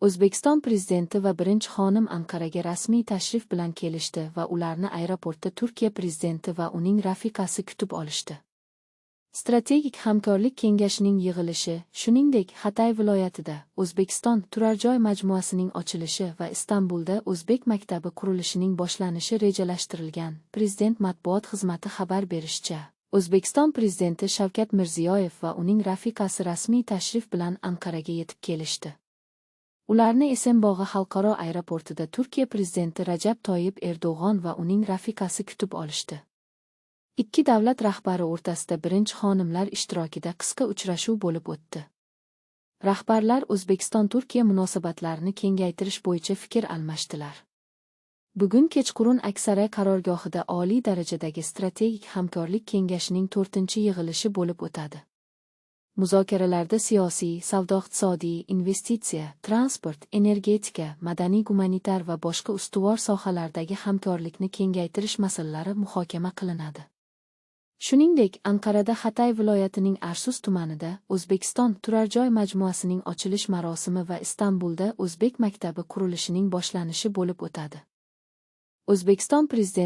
O'zbekiston Prezidenti va birinchi xonim Anqaraga rasmiy tashrif bilan kelishdi va ularni aeroportda Turkiya Prezidenti va uning rafiqasi kutib olishdi. Strategik hamkorlik kengashining yig'ilishi, shuningdek, Hatay viloyatida O'zbekiston turar joy majmuasining ochilishi va Istanbulda O'zbek maktabi qurilishining boshlanishi rejalashtirilgan. Prezident matbuot xizmati xabar berishicha, O'zbekiston Prezidenti Shavkat Mirziyoyev va uning rafiqasi rasmiy tashrif bilan Anqaraga yetib kelishdi. Ularni Esenbog'i xalqaro aeroportida Turkiya Prezidenti Rajab Toyyib Erdo'g'on va uning rafiqasi kutib olishdi. Ikki davlat rahbari o'rtasida birinchi xonimlar ishtirokida qisqa uchrashuv bo'lib o'tdi. Rahbarlar O'zbekiston-Turkiya munosabatlarini kengaytirish bo'yicha fikr almashdilar. Bugun kechqurun Aksara qarorgohida oliy darajadagi strategik hamkorlik kengashining 4-yig'ilishi bo'lib o'tadi. Muzokaralarda siyosiy, savdo-iqtisodiy, investitsiya, transport, energetika, madaniy-gumanitar va boshqa ustuvor sohalardagi hamkorlikni kengaytirish masalalari muhokama qilinadi. Shuningdek, Anqarada Hatay viloyatining Arsus tumanida O'zbekiston turar joy majmuasining ochilish marosimi va Istanbulda O'zbek maktabi qurilishining boshlanishi bo'lib o'tadi. O'zbekiston Prezidenti